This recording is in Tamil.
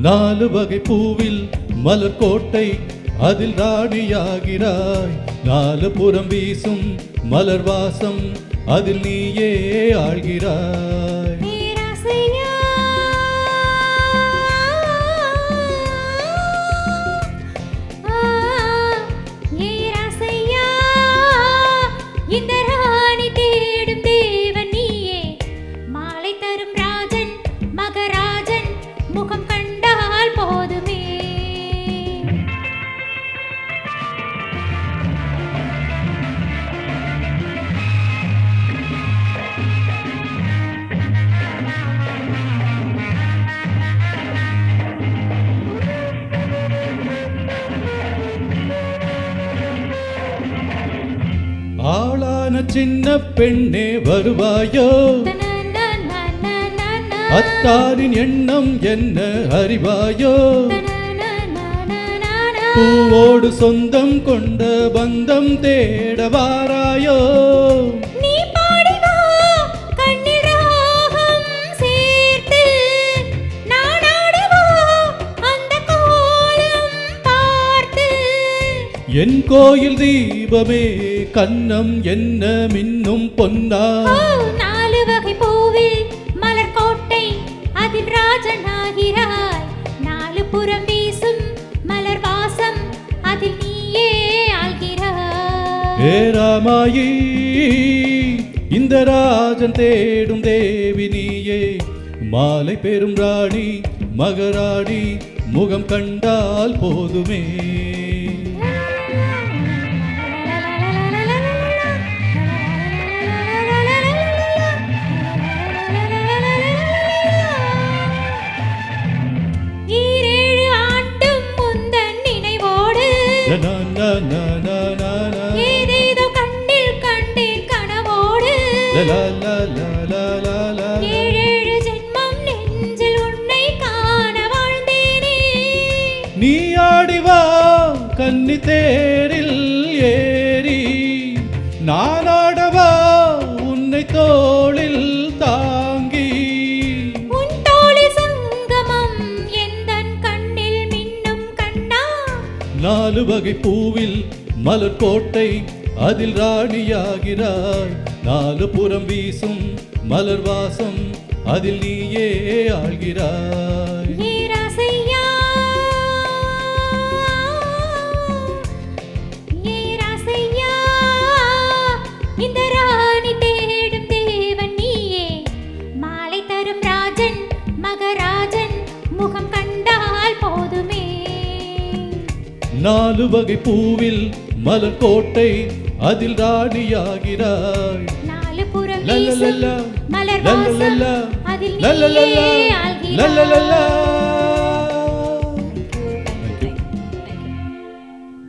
நாலு வகை பூவில் மலர் கோட்டை அதில் ராணியாகிறாய். நாலு புறம் வீசும் மலர் வாசம் அதில் நீயே ஆழ்கிறாய். இந்த ராணி தேடும் தேவன் நீயே, மாலை தரும் ராஜன் மகராஜன், முகம் கண்டால் போதுமே. ஆளான சின்ன பெண்ணே வருவாயோ, அத்தாரின் எண்ணம் என்ன அறிவாயோ, பூவோடு சொந்தம் கொண்ட பந்தம் தேட வாராயோ. என் கோயில் தீபமே கண்ணம் என்ன மின்னும் பொன்னா. நாலு வகை பூவில் மலர் கோட்டை அதில் ராஜனாகிறாய். நாலு புறம் வீசும் மலர் வாசம் அதில் நீயே ஆள்கிறாய். ஏராமாயி இந்த ராஜன் தேடும் தேவி நீயே, மாலை பெரும் ராணி மகராணி, முகம் கண்டால் போதுமே. ஏதேதோ கண்ணில் கண்டேன் கனவோடு, ஏழேழு ஜென்மம் நெஞ்சில் உன்னை காண வாழ்ந்தேனே. நீ ஆடிவா கன்னி தேரில் ஏறி, நான் ஆடவா உன்னை தோளில் தாங்கி. உன் தோழி சங்கமம் எந்தன் கண்ணில் மின்னும் கண்ணா. நாலு வகை பூவில் மலர் கோட்டை அதில் ராணியாகிறாய். நாலு புறம் வீசும் மலர் வாசம் அதில் நீயே ஆழ்கிறாய். இந்த ராணி தேடும் தேவன் நீயே, மாலை தரும் ராஜன் மகராஜன், முகம் கண்டால் போதுமே. நாலு வகை பூவில் மலர் கோட்டை அதில் ராணியாகிறாய். நாலு புறம் வீசும் மலர் வாசம் அதில் நீயே ஆள்கிறாய்.